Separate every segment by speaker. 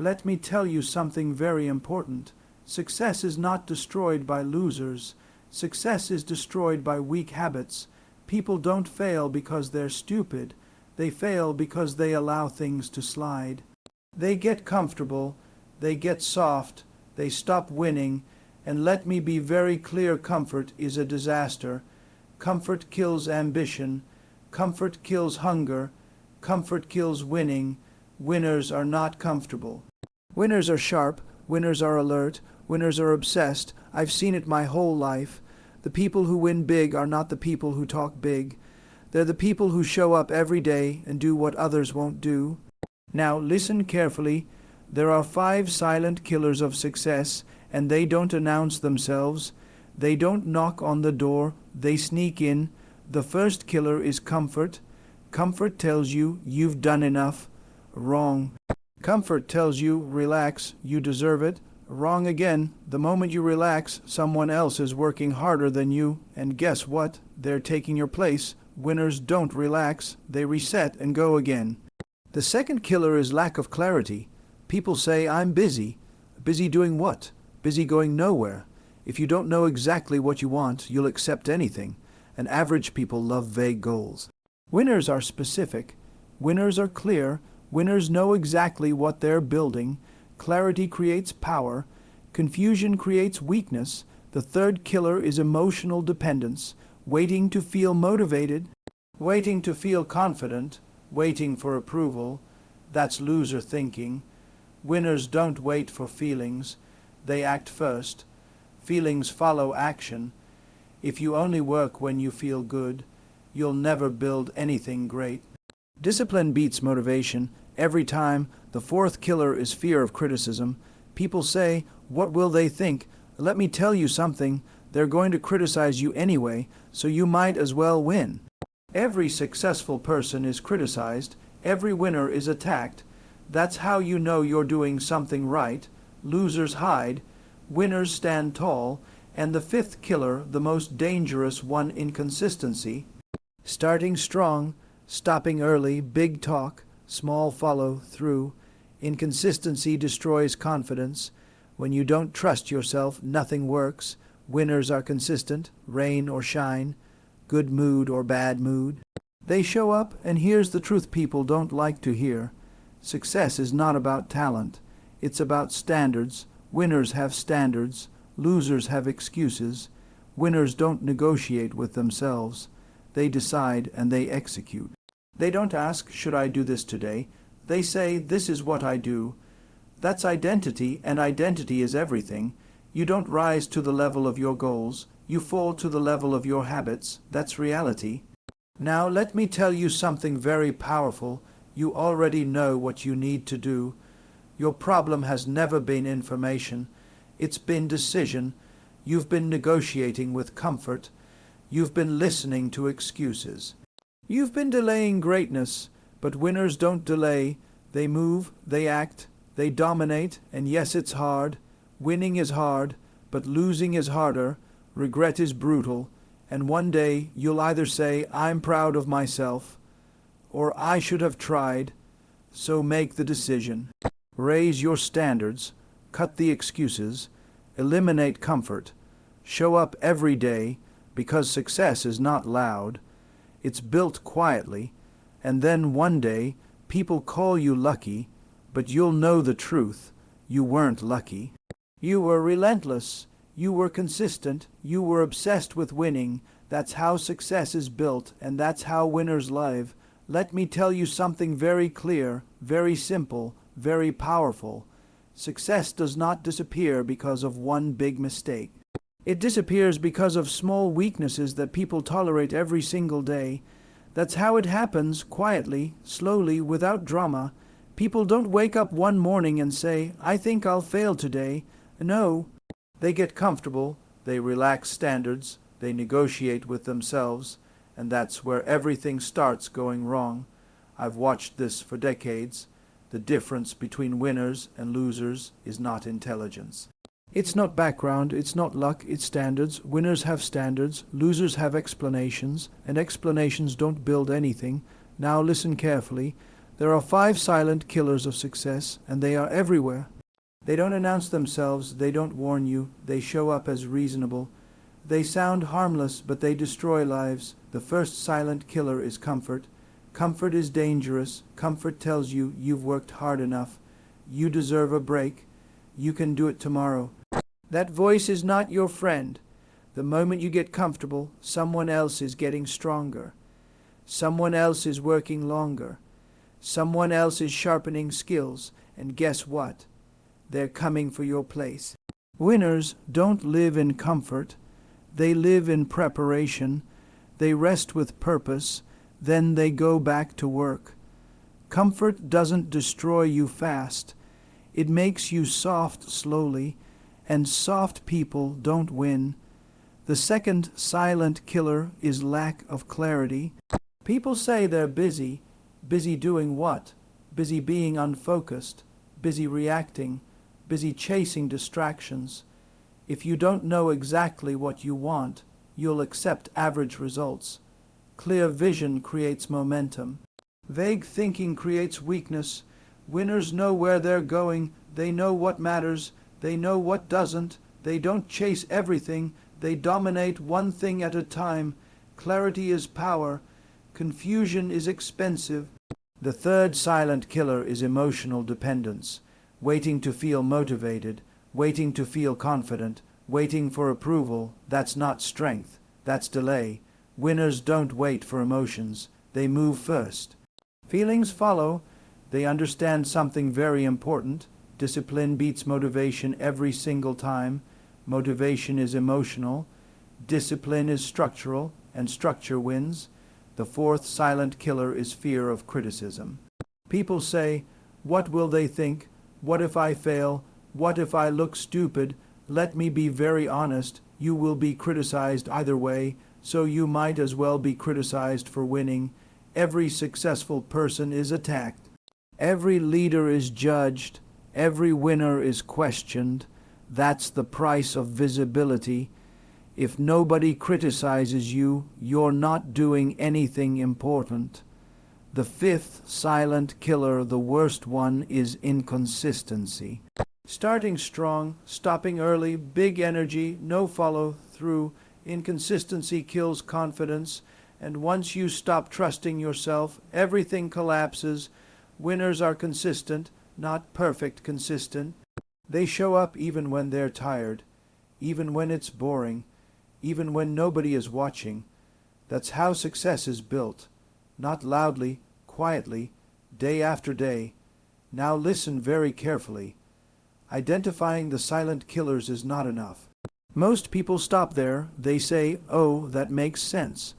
Speaker 1: Let me tell you something very important. Success is not destroyed by losers. Success is destroyed by weak habits. People don't fail because they're stupid. They fail because they allow things to slide. They get comfortable, they get soft, they stop winning, and let me be very clear, comfort is a disaster. Comfort kills ambition. Comfort kills hunger. Comfort kills winning. Winners are not comfortable. Winners are sharp. Winners are alert. Winners are obsessed. I've seen it my whole life. The people who win big are not the people who talk big. They're the people who show up every day and do what others won't do. Now listen carefully. There are 5 silent killers of success, and they don't announce themselves. They don't knock on the door. They sneak in. The first killer is comfort. Comfort tells you you've done enough. Wrong. Comfort tells you, relax, you deserve it. Wrong again. The moment you relax, someone else is working harder than you, and guess what? They're taking your place. Winners don't relax. They reset and go again. The second killer is lack of clarity. People say, I'm busy. Busy doing what? Busy going nowhere. If you don't know exactly what you want, you'll accept anything. And average people love vague goals. Winners are specific. Winners are clear. Winners know exactly what they're building. Clarity creates power. Confusion creates weakness. The third killer is emotional dependence. Waiting to feel motivated. Waiting to feel confident. Waiting for approval. That's loser thinking. Winners don't wait for feelings. They act first. Feelings follow action. If you only work when you feel good, you'll never build anything great. Discipline beats motivation every time. The fourth killer is fear of criticism. People say, what will they think? Let me tell you something. They're going to criticize you anyway, so you might as well win. Every successful person is criticized. Every winner is attacked. That's how you know you're doing something right. Losers hide. Winners stand tall. And the fifth killer, the most dangerous one, inconsistency. Starting strong, stopping early, big talk, small follow through. Inconsistency destroys confidence. When you don't trust yourself, nothing works. Winners are consistent, rain or shine, good mood or bad mood. They show up, and here's the truth people don't like to hear. Success is not about talent. It's about standards. Winners have standards. Losers have excuses. Winners don't negotiate with themselves. They decide and they execute. They don't ask, should I do this today? They say, this is what I do. That's identity, and identity is everything. You don't rise to the level of your goals. You fall to the level of your habits. That's reality. Now let me tell you something very powerful. You already know what you need to do. Your problem has never been information. It's been decision. You've been negotiating with comfort. You've been listening to excuses. You've been delaying greatness, but winners don't delay. They move, they act, they dominate, and yes, it's hard. Winning is hard, but losing is harder. Regret is brutal, and one day you'll either say, I'm proud of myself, or I should have tried. So make the decision. Raise your standards. Cut the excuses. Eliminate comfort. Show up every day, because success is not loud. It's built quietly, and then one day people call you lucky, but you'll know the truth. You weren't lucky. You were relentless. You were consistent. You were obsessed with winning. That's how success is built, and that's how winners live. Let me tell you something very clear, very simple, very powerful. Success does not disappear because of one big mistake. It disappears because of small weaknesses that people tolerate every single day. That's how it happens, quietly, slowly, without drama. People don't wake up one morning and say, I think I'll fail today. No. They get comfortable, they relax standards, they negotiate with themselves, and that's where everything starts going wrong. I've watched this for decades. The difference between winners and losers is not intelligence. It's not background, it's not luck, it's standards. Winners have standards, losers have explanations, and explanations don't build anything. Now listen carefully. There are 5 silent killers of success, and they are everywhere. They don't announce themselves, they don't warn you, they show up as reasonable. They sound harmless, but they destroy lives. The first silent killer is comfort. Comfort is dangerous. Comfort tells you you've worked hard enough. You deserve a break. You can do it tomorrow. That voice is not your friend. The moment you get comfortable, someone else is getting stronger. Someone else is working longer. Someone else is sharpening skills. And guess what? They're coming for your place. Winners don't live in comfort. They live in preparation. They rest with purpose. Then they go back to work. Comfort doesn't destroy you fast. It makes you soft slowly, and soft people don't win. The second silent killer is lack of clarity. People say they're busy. Busy doing what? Busy being unfocused, busy reacting, busy chasing distractions. If you don't know exactly what you want, you'll accept average results. Clear vision creates momentum. Vague thinking creates weakness. Winners know where they're going. They know what matters. They know what doesn't. They don't chase everything. They dominate one thing at a time. Clarity is power. Confusion is expensive. The third silent killer is emotional dependence. Waiting to feel motivated. Waiting to feel confident. Waiting for approval. That's not strength. That's delay. Winners don't wait for emotions. They move first. Feelings follow. They understand something very important. Discipline beats motivation every single time. Motivation is emotional. Discipline is structural, and structure wins. The fourth silent killer is fear of criticism. People say, "What will they think? What if I fail? What if I look stupid?" Let me be very honest. You will be criticized either way, so you might as well be criticized for winning. Every successful person is attacked. Every leader is judged. Every winner is questioned. That's the price of visibility. If nobody criticizes you, you're not doing anything important. The fifth silent killer, the worst one, is inconsistency. Starting strong, stopping early, big energy, no follow-through. Inconsistency kills confidence, and once you stop trusting yourself, everything collapses. Winners are consistent, not perfect consistent. They show up even when they're tired, even when it's boring, even when nobody is watching. That's how success is built. Not loudly, quietly, day after day. Now listen very carefully. Identifying the silent killers is not enough. Most people stop there. They say, "Oh, that makes sense."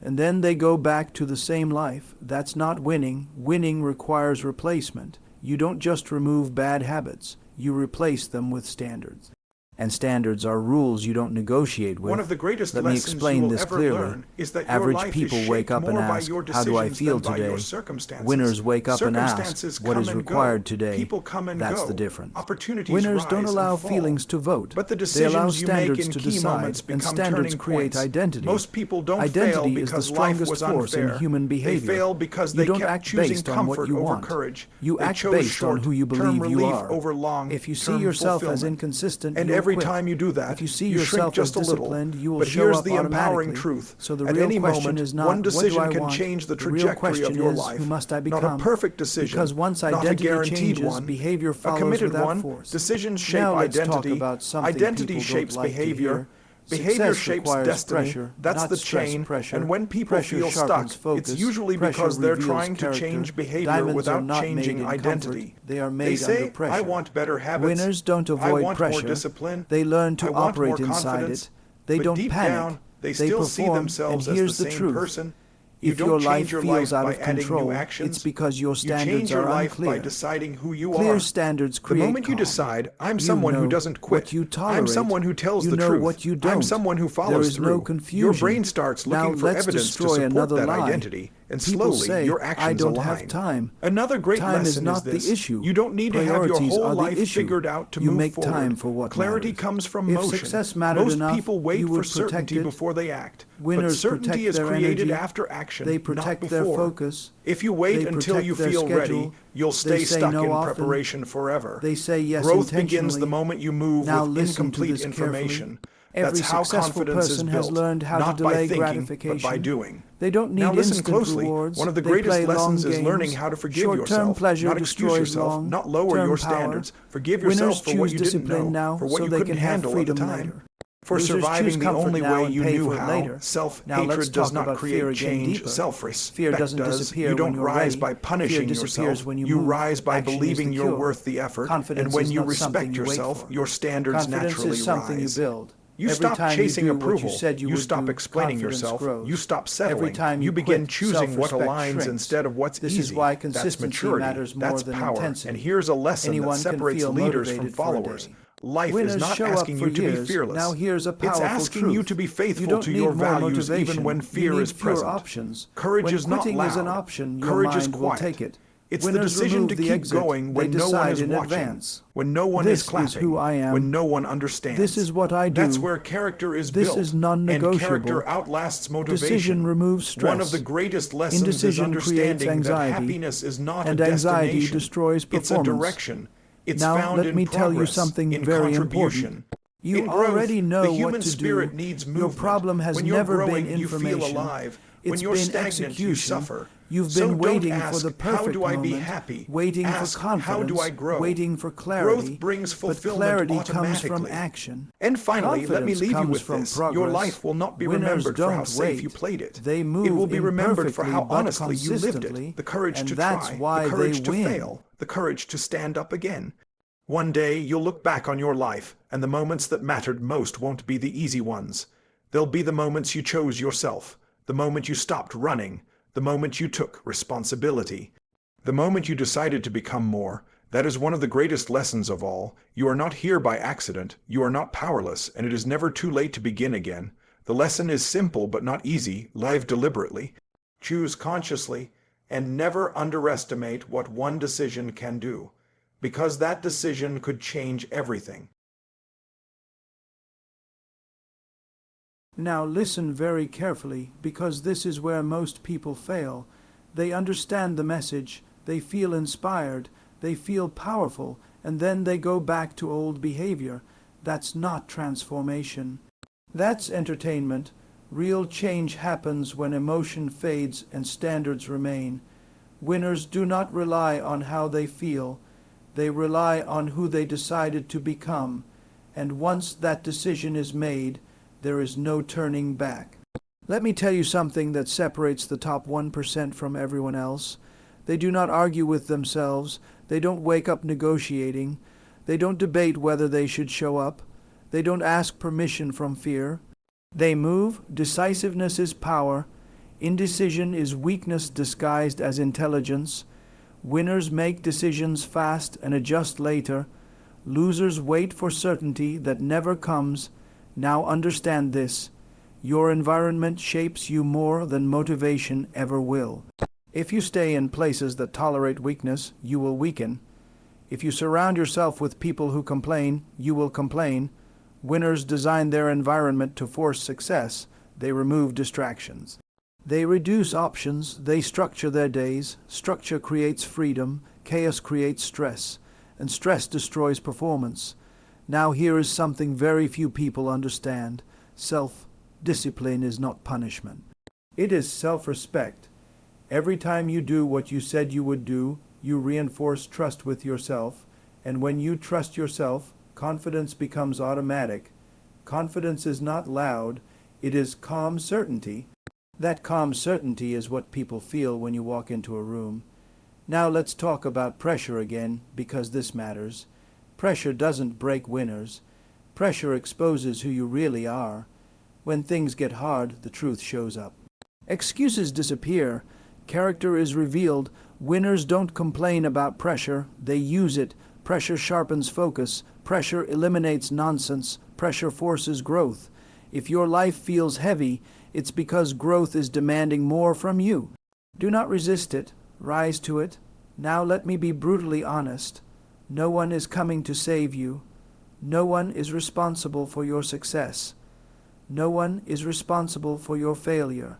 Speaker 1: And then they go back to the same life. That's not winning. Winning requires replacement. You don't just remove bad habits. You replace them with standards. And standards are rules you don't negotiate with.
Speaker 2: One of the greatest
Speaker 1: Let me
Speaker 2: lessons
Speaker 1: explain
Speaker 2: you will
Speaker 1: this
Speaker 2: ever
Speaker 1: clearly.
Speaker 2: learn is that your
Speaker 1: Average
Speaker 2: life
Speaker 1: people
Speaker 2: is
Speaker 1: wake
Speaker 2: shaped
Speaker 1: up and
Speaker 2: more by
Speaker 1: ask,
Speaker 2: your
Speaker 1: "How do I
Speaker 2: decisions
Speaker 1: feel
Speaker 2: than by your
Speaker 1: today?"
Speaker 2: circumstances.
Speaker 1: Winners wake up and ask,
Speaker 2: Circumstances
Speaker 1: "What
Speaker 2: come
Speaker 1: is
Speaker 2: and
Speaker 1: required
Speaker 2: go.
Speaker 1: today?"
Speaker 2: People come and
Speaker 1: That's
Speaker 2: go.
Speaker 1: the difference.
Speaker 2: Opportunities
Speaker 1: Winners
Speaker 2: rise
Speaker 1: don't allow
Speaker 2: and fall.
Speaker 1: feelings to vote.
Speaker 2: But the
Speaker 1: They allow
Speaker 2: decisions you make
Speaker 1: standards
Speaker 2: in
Speaker 1: to
Speaker 2: key
Speaker 1: decide,
Speaker 2: moments
Speaker 1: and
Speaker 2: become
Speaker 1: standards
Speaker 2: turning
Speaker 1: create
Speaker 2: points.
Speaker 1: identity.
Speaker 2: Most people don't
Speaker 1: Identity
Speaker 2: fail
Speaker 1: is the
Speaker 2: because life
Speaker 1: strongest
Speaker 2: was
Speaker 1: force
Speaker 2: unfair.
Speaker 1: in human behavior.
Speaker 2: They fail because
Speaker 1: You
Speaker 2: they
Speaker 1: don't
Speaker 2: kept
Speaker 1: act
Speaker 2: choosing
Speaker 1: based on what
Speaker 2: comfort
Speaker 1: you
Speaker 2: over
Speaker 1: want.
Speaker 2: courage.
Speaker 1: You
Speaker 2: They
Speaker 1: act
Speaker 2: chose
Speaker 1: based on who you
Speaker 2: short-term
Speaker 1: believe you
Speaker 2: relief
Speaker 1: are.
Speaker 2: over
Speaker 1: If you see
Speaker 2: long-term
Speaker 1: yourself as
Speaker 2: fulfillment.
Speaker 1: inconsistent,
Speaker 2: And
Speaker 1: you'll
Speaker 2: every
Speaker 1: quit.
Speaker 2: time you do that,
Speaker 1: If you see
Speaker 2: you shrink
Speaker 1: yourself as
Speaker 2: just a little.
Speaker 1: disciplined, you will
Speaker 2: But
Speaker 1: show
Speaker 2: here's
Speaker 1: up
Speaker 2: the empowering
Speaker 1: automatically.
Speaker 2: truth.
Speaker 1: So the
Speaker 2: At
Speaker 1: real
Speaker 2: any
Speaker 1: question
Speaker 2: moment,
Speaker 1: is not,
Speaker 2: one
Speaker 1: what do
Speaker 2: decision
Speaker 1: I
Speaker 2: can
Speaker 1: want?
Speaker 2: change the
Speaker 1: The real
Speaker 2: trajectory
Speaker 1: question
Speaker 2: of your
Speaker 1: is,
Speaker 2: life.
Speaker 1: who must I
Speaker 2: Not
Speaker 1: become?
Speaker 2: a perfect decision,
Speaker 1: Because once
Speaker 2: not a
Speaker 1: identity
Speaker 2: guaranteed
Speaker 1: changes,
Speaker 2: one.
Speaker 1: behavior
Speaker 2: A
Speaker 1: follows
Speaker 2: committed
Speaker 1: without
Speaker 2: one.
Speaker 1: force.
Speaker 2: Decisions shape
Speaker 1: Now let's talk
Speaker 2: identity.
Speaker 1: about something
Speaker 2: Identity
Speaker 1: people
Speaker 2: shapes
Speaker 1: don't like to
Speaker 2: behavior.
Speaker 1: hear.
Speaker 2: Behavior
Speaker 1: Success
Speaker 2: shapes
Speaker 1: requires
Speaker 2: destiny.
Speaker 1: pressure,
Speaker 2: That's
Speaker 1: not
Speaker 2: the
Speaker 1: stress
Speaker 2: chain.
Speaker 1: pressure.
Speaker 2: And when people
Speaker 1: Pressure
Speaker 2: feel
Speaker 1: sharpens
Speaker 2: stuck,
Speaker 1: focus.
Speaker 2: it's usually
Speaker 1: Pressure
Speaker 2: because they're
Speaker 1: reveals
Speaker 2: trying to
Speaker 1: character.
Speaker 2: change behavior
Speaker 1: Diamonds are
Speaker 2: without
Speaker 1: not
Speaker 2: changing
Speaker 1: made in
Speaker 2: identity.
Speaker 1: comfort. They are
Speaker 2: They
Speaker 1: made under
Speaker 2: say,
Speaker 1: pressure.
Speaker 2: "I want better habits.
Speaker 1: Winners don't
Speaker 2: I
Speaker 1: avoid
Speaker 2: want
Speaker 1: pressure.
Speaker 2: more discipline.
Speaker 1: They learn
Speaker 2: I
Speaker 1: to
Speaker 2: want
Speaker 1: operate
Speaker 2: more
Speaker 1: inside
Speaker 2: confidence."
Speaker 1: it. They
Speaker 2: But
Speaker 1: don't
Speaker 2: deep
Speaker 1: panic.
Speaker 2: down, they
Speaker 1: They
Speaker 2: still see
Speaker 1: perform,
Speaker 2: themselves
Speaker 1: and
Speaker 2: as
Speaker 1: here's
Speaker 2: the
Speaker 1: the
Speaker 2: same
Speaker 1: truth.
Speaker 2: person. You
Speaker 1: If
Speaker 2: don't
Speaker 1: your
Speaker 2: change
Speaker 1: life
Speaker 2: your
Speaker 1: feels
Speaker 2: life
Speaker 1: out
Speaker 2: by
Speaker 1: of
Speaker 2: adding
Speaker 1: control,
Speaker 2: new actions.
Speaker 1: it's because your
Speaker 2: You
Speaker 1: standards
Speaker 2: change your
Speaker 1: are
Speaker 2: life by
Speaker 1: unclear.
Speaker 2: deciding who you
Speaker 1: Clear
Speaker 2: are.
Speaker 1: standards
Speaker 2: The
Speaker 1: create
Speaker 2: moment you
Speaker 1: calm.
Speaker 2: decide, "I'm
Speaker 1: You
Speaker 2: someone who
Speaker 1: know
Speaker 2: doesn't quit.
Speaker 1: what you
Speaker 2: I'm
Speaker 1: tolerate.
Speaker 2: someone who tells
Speaker 1: You
Speaker 2: the
Speaker 1: know
Speaker 2: truth.
Speaker 1: what you
Speaker 2: I'm
Speaker 1: don't.
Speaker 2: someone who
Speaker 1: There
Speaker 2: follows
Speaker 1: is
Speaker 2: through."
Speaker 1: no confusion.
Speaker 2: Your brain starts
Speaker 1: Now
Speaker 2: looking for
Speaker 1: let's
Speaker 2: evidence to
Speaker 1: destroy
Speaker 2: support
Speaker 1: another
Speaker 2: that
Speaker 1: lie.
Speaker 2: identity. and
Speaker 1: People
Speaker 2: slowly
Speaker 1: say,
Speaker 2: your
Speaker 1: "I
Speaker 2: actions
Speaker 1: don't
Speaker 2: align.
Speaker 1: have time."
Speaker 2: Another great
Speaker 1: Time is
Speaker 2: lesson
Speaker 1: not
Speaker 2: this.
Speaker 1: the issue.
Speaker 2: You don't need to have your
Speaker 1: Priorities
Speaker 2: whole
Speaker 1: are the
Speaker 2: life
Speaker 1: issue.
Speaker 2: figured out to
Speaker 1: You
Speaker 2: move
Speaker 1: make
Speaker 2: forward.
Speaker 1: time for what
Speaker 2: Clarity
Speaker 1: matters.
Speaker 2: comes from
Speaker 1: If
Speaker 2: motion.
Speaker 1: success mattered
Speaker 2: Most
Speaker 1: enough,
Speaker 2: people wait
Speaker 1: you
Speaker 2: for
Speaker 1: would protect
Speaker 2: certainty
Speaker 1: it.
Speaker 2: before they act. But
Speaker 1: Winners
Speaker 2: certainty
Speaker 1: protect
Speaker 2: is
Speaker 1: their
Speaker 2: created
Speaker 1: energy.
Speaker 2: after action,
Speaker 1: They
Speaker 2: not
Speaker 1: protect
Speaker 2: before.
Speaker 1: their focus.
Speaker 2: If you wait
Speaker 1: They
Speaker 2: until
Speaker 1: protect
Speaker 2: you
Speaker 1: their
Speaker 2: feel ready,
Speaker 1: schedule.
Speaker 2: you'll
Speaker 1: They
Speaker 2: stay
Speaker 1: say
Speaker 2: stuck
Speaker 1: no
Speaker 2: in
Speaker 1: often.
Speaker 2: preparation forever.
Speaker 1: They say yes
Speaker 2: Growth begins
Speaker 1: intentionally.
Speaker 2: the moment you move
Speaker 1: Now
Speaker 2: with
Speaker 1: listen to
Speaker 2: incomplete
Speaker 1: this
Speaker 2: information.
Speaker 1: carefully. Every
Speaker 2: That's how
Speaker 1: successful
Speaker 2: confidence is
Speaker 1: person
Speaker 2: built,
Speaker 1: has learned how
Speaker 2: not
Speaker 1: to
Speaker 2: by
Speaker 1: delay
Speaker 2: thinking,
Speaker 1: gratification.
Speaker 2: but by doing.
Speaker 1: They don't need
Speaker 2: Now listen
Speaker 1: instant
Speaker 2: closely.
Speaker 1: rewards.
Speaker 2: One of the
Speaker 1: They
Speaker 2: greatest
Speaker 1: play long
Speaker 2: lessons is
Speaker 1: games.
Speaker 2: learning how to forgive
Speaker 1: Short-term
Speaker 2: yourself,
Speaker 1: pleasure
Speaker 2: not excuse
Speaker 1: destroys
Speaker 2: yourself, not lower
Speaker 1: long-term
Speaker 2: your
Speaker 1: power.
Speaker 2: standards. Forgive
Speaker 1: Winners
Speaker 2: yourself for what
Speaker 1: choose
Speaker 2: you didn't
Speaker 1: discipline
Speaker 2: know,
Speaker 1: now
Speaker 2: for what
Speaker 1: so
Speaker 2: you
Speaker 1: they
Speaker 2: couldn't
Speaker 1: can have
Speaker 2: handle at the
Speaker 1: freedom
Speaker 2: time.
Speaker 1: later.
Speaker 2: For
Speaker 1: Losers
Speaker 2: surviving
Speaker 1: choose
Speaker 2: the
Speaker 1: comfort
Speaker 2: only
Speaker 1: now
Speaker 2: way
Speaker 1: and
Speaker 2: you
Speaker 1: pay
Speaker 2: knew
Speaker 1: for it
Speaker 2: how,
Speaker 1: later. Now let's
Speaker 2: self-hatred does
Speaker 1: talk
Speaker 2: not
Speaker 1: about fear
Speaker 2: create
Speaker 1: again
Speaker 2: change,
Speaker 1: deeper.
Speaker 2: self-risk.
Speaker 1: Fear
Speaker 2: Respect
Speaker 1: doesn't
Speaker 2: does.
Speaker 1: disappear
Speaker 2: You
Speaker 1: when
Speaker 2: don't
Speaker 1: you're
Speaker 2: rise
Speaker 1: ready.
Speaker 2: by punishing
Speaker 1: Fear disappears
Speaker 2: yourself.
Speaker 1: when you
Speaker 2: You
Speaker 1: move.
Speaker 2: rise by
Speaker 1: Action is
Speaker 2: believing
Speaker 1: the
Speaker 2: you're
Speaker 1: cure.
Speaker 2: worth the effort.
Speaker 1: Confidence
Speaker 2: And when
Speaker 1: is
Speaker 2: you
Speaker 1: not something
Speaker 2: respect
Speaker 1: you wait
Speaker 2: yourself,
Speaker 1: for.
Speaker 2: your standards
Speaker 1: Confidence
Speaker 2: naturally
Speaker 1: is something
Speaker 2: rise.
Speaker 1: you build.
Speaker 2: You
Speaker 1: Every
Speaker 2: stop
Speaker 1: time
Speaker 2: chasing
Speaker 1: you do
Speaker 2: approval.
Speaker 1: what you said you would
Speaker 2: stop
Speaker 1: do,
Speaker 2: explaining
Speaker 1: confidence
Speaker 2: yourself.
Speaker 1: grows.
Speaker 2: You stop settling.
Speaker 1: Every time
Speaker 2: you
Speaker 1: you
Speaker 2: begin
Speaker 1: quit,
Speaker 2: choosing what
Speaker 1: self-respect
Speaker 2: aligns
Speaker 1: shrinks.
Speaker 2: instead of what's
Speaker 1: This
Speaker 2: easy.
Speaker 1: is why
Speaker 2: That's
Speaker 1: consistency
Speaker 2: maturity.
Speaker 1: matters more
Speaker 2: That's
Speaker 1: than
Speaker 2: power.
Speaker 1: intensity.
Speaker 2: And here's a lesson
Speaker 1: Anyone
Speaker 2: that
Speaker 1: can
Speaker 2: separates
Speaker 1: feel
Speaker 2: leaders from
Speaker 1: motivated for a
Speaker 2: followers.
Speaker 1: day.
Speaker 2: Life is
Speaker 1: Winners
Speaker 2: not
Speaker 1: show up
Speaker 2: asking
Speaker 1: for
Speaker 2: you to be
Speaker 1: years.
Speaker 2: fearless.
Speaker 1: Now here's a
Speaker 2: It's
Speaker 1: powerful
Speaker 2: asking you
Speaker 1: truth.
Speaker 2: to be
Speaker 1: You
Speaker 2: faithful
Speaker 1: don't
Speaker 2: to
Speaker 1: need
Speaker 2: your
Speaker 1: more
Speaker 2: values
Speaker 1: motivation.
Speaker 2: even when
Speaker 1: You
Speaker 2: fear
Speaker 1: need
Speaker 2: is
Speaker 1: fewer
Speaker 2: present.
Speaker 1: options.
Speaker 2: Courage
Speaker 1: When
Speaker 2: is not
Speaker 1: quitting
Speaker 2: loud.
Speaker 1: is an option, your
Speaker 2: Courage is
Speaker 1: mind will
Speaker 2: quiet.
Speaker 1: take it.
Speaker 2: It's the
Speaker 1: Winners
Speaker 2: decision
Speaker 1: remove
Speaker 2: to
Speaker 1: the
Speaker 2: keep
Speaker 1: exit.
Speaker 2: going
Speaker 1: They
Speaker 2: when no one
Speaker 1: decide
Speaker 2: is
Speaker 1: in
Speaker 2: watching,
Speaker 1: advance.
Speaker 2: when no one
Speaker 1: This
Speaker 2: is clapping,
Speaker 1: is who I am.
Speaker 2: when no one understands.
Speaker 1: This is what I do.
Speaker 2: That's where character is
Speaker 1: This
Speaker 2: built.
Speaker 1: is non-negotiable.
Speaker 2: And character outlasts motivation.
Speaker 1: Decision removes stress.
Speaker 2: One of the greatest lessons is
Speaker 1: Indecision
Speaker 2: understanding
Speaker 1: creates anxiety,
Speaker 2: that happiness is not
Speaker 1: and
Speaker 2: a
Speaker 1: anxiety
Speaker 2: destination.
Speaker 1: destroys
Speaker 2: It's a
Speaker 1: performance.
Speaker 2: direction. It's
Speaker 1: Now,
Speaker 2: found
Speaker 1: let
Speaker 2: in
Speaker 1: me tell you
Speaker 2: progress,
Speaker 1: something
Speaker 2: in
Speaker 1: very
Speaker 2: contribution.
Speaker 1: important. You
Speaker 2: In growth,
Speaker 1: already know
Speaker 2: the
Speaker 1: what
Speaker 2: human
Speaker 1: to
Speaker 2: spirit
Speaker 1: do.
Speaker 2: needs
Speaker 1: Your
Speaker 2: movement.
Speaker 1: problem has
Speaker 2: When you're
Speaker 1: never
Speaker 2: growing,
Speaker 1: been
Speaker 2: you feel
Speaker 1: information.
Speaker 2: alive.
Speaker 1: It's
Speaker 2: When you're
Speaker 1: been
Speaker 2: stagnant, you
Speaker 1: execution.
Speaker 2: suffer.
Speaker 1: You've
Speaker 2: So
Speaker 1: been
Speaker 2: don't
Speaker 1: waiting
Speaker 2: ask,
Speaker 1: for the perfect
Speaker 2: how do I be
Speaker 1: moment,
Speaker 2: happy?
Speaker 1: waiting
Speaker 2: Ask,
Speaker 1: for confidence,
Speaker 2: how do I grow?
Speaker 1: waiting for clarity.
Speaker 2: Growth brings
Speaker 1: But
Speaker 2: fulfillment
Speaker 1: clarity comes
Speaker 2: automatically.
Speaker 1: from action.
Speaker 2: And finally, let me
Speaker 1: Confidence
Speaker 2: leave you
Speaker 1: comes
Speaker 2: with
Speaker 1: from
Speaker 2: this. Your
Speaker 1: progress.
Speaker 2: life will not be
Speaker 1: Winners
Speaker 2: remembered for how
Speaker 1: don't
Speaker 2: safe
Speaker 1: wait.
Speaker 2: you played it.
Speaker 1: They move
Speaker 2: It will be remembered for how
Speaker 1: imperfectly, but
Speaker 2: honestly you lived
Speaker 1: consistently,
Speaker 2: it. The courage
Speaker 1: and
Speaker 2: to
Speaker 1: that's
Speaker 2: try,
Speaker 1: why
Speaker 2: the courage
Speaker 1: they
Speaker 2: to
Speaker 1: win.
Speaker 2: fail, the courage to stand up again. One day, you'll look back on your life, and the moments that mattered most won't be the easy ones. They'll be the moments you chose yourself, the moment you stopped running, the moment you took responsibility, the moment you decided to become more. That is one of the greatest lessons of all. You are not here by accident, you are not powerless, and it is never too late to begin again. The lesson is simple but not easy. Live deliberately, choose consciously, and never underestimate what one decision can do, because that decision could change everything.
Speaker 1: Now listen very carefully, because this is where most people fail. They understand the message, they feel inspired, they feel powerful, and then they go back to old behavior. That's not transformation. That's entertainment. Real change happens when emotion fades and standards remain. Winners do not rely on how they feel. They rely on who they decided to become. And once that decision is made, there is no turning back. Let me tell you something that separates the top 1% from everyone else. They do not argue with themselves. They don't wake up negotiating. They don't debate whether they should show up. They don't ask permission from fear. They move. Decisiveness is power. Indecision is weakness disguised as intelligence. Winners make decisions fast and adjust later. Losers wait for certainty that never comes. Now understand this. Your environment shapes you more than motivation ever will. If you stay in places that tolerate weakness, you will weaken. If you surround yourself with people who complain, you will complain. Winners design their environment to force success. They remove distractions. They reduce options. They structure their days. Structure creates freedom. Chaos creates stress. And stress destroys performance. Now here is something very few people understand. Self-discipline is not punishment. It is self-respect. Every time you do what you said you would do, you reinforce trust with yourself. And when you trust yourself, confidence becomes automatic. Confidence is not loud. It is calm certainty. That calm certainty is what people feel when you walk into a room. Now let's talk about pressure again, because this matters. Pressure doesn't break winners. Pressure exposes who you really are. When things get hard, the truth shows up. Excuses disappear. Character is revealed. Winners don't complain about pressure. They use it. Pressure sharpens focus. Pressure eliminates nonsense. Pressure forces growth. If your life feels heavy, it's because growth is demanding more from you. Do not resist it. Rise to it. Now let me be brutally honest. No one is coming to save you. No one is responsible for your success. No one is responsible for your failure.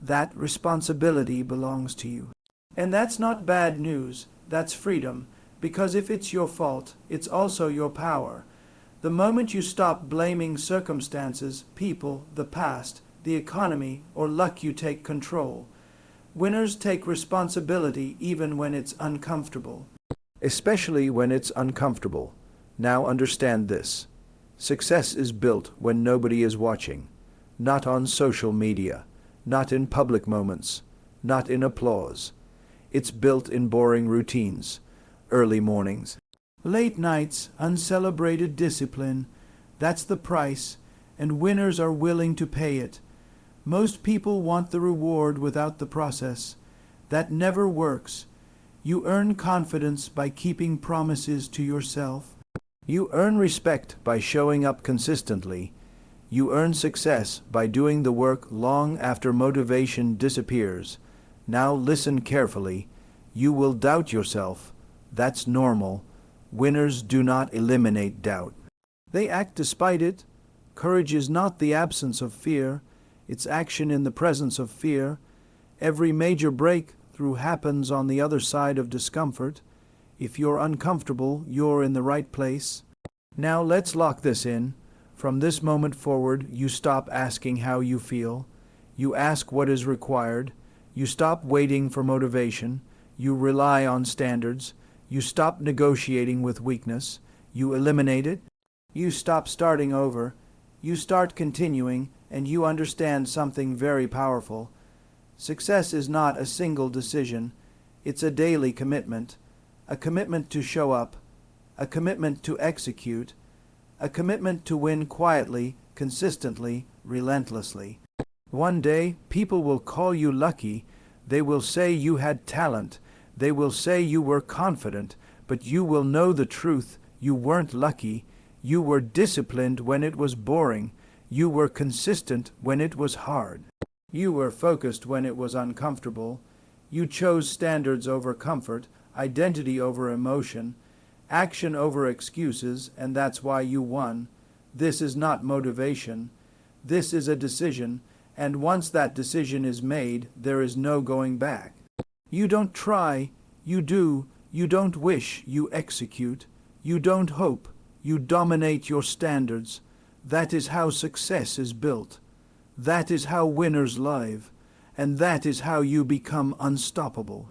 Speaker 1: That responsibility belongs to you. And that's not bad news. That's freedom. Because if it's your fault, it's also your power. The moment you stop blaming circumstances, people, the past, the economy, or luck, you take control. Winners take responsibility even when it's uncomfortable. Especially when it's uncomfortable. Now understand this. Success is built when nobody is watching. Not on social media. Not in public moments. Not in applause. It's built in boring routines. Early mornings. Late nights, uncelebrated discipline. That's the price, and winners are willing to pay it. Most people want the reward without the process. That never works. You earn confidence by keeping promises to yourself. You earn respect by showing up consistently. You earn success by doing the work long after motivation disappears. Now listen carefully. You will doubt yourself. That's normal. Winners do not eliminate doubt. They act despite it. Courage is not the absence of fear. It's action in the presence of fear. Every major breakthrough happens on the other side of discomfort. If you're uncomfortable, you're in the right place. Now let's lock this in. From this moment forward, you stop asking how you feel. You ask what is required. You stop waiting for motivation. You rely on standards. You stop negotiating with weakness. You eliminate it. You stop starting over. You start continuing, and you understand something very powerful. Success is not a single decision. It's a daily commitment. A commitment to show up. A commitment to execute. A commitment to win quietly, consistently, relentlessly. One day, people will call you lucky. They will say you had talent. They will say you were confident. But you will know the truth. You weren't lucky. You were disciplined when it was boring. You were consistent when it was hard. You were focused when it was uncomfortable. You chose standards over comfort, identity over emotion, action over excuses, and that's why you won. This is not motivation. This is a decision, and once that decision is made, there is no going back. You don't try, you do. You don't wish, you execute. You don't hope, you dominate your standards. That is how success is built. That is how winners live. And that is how you become unstoppable.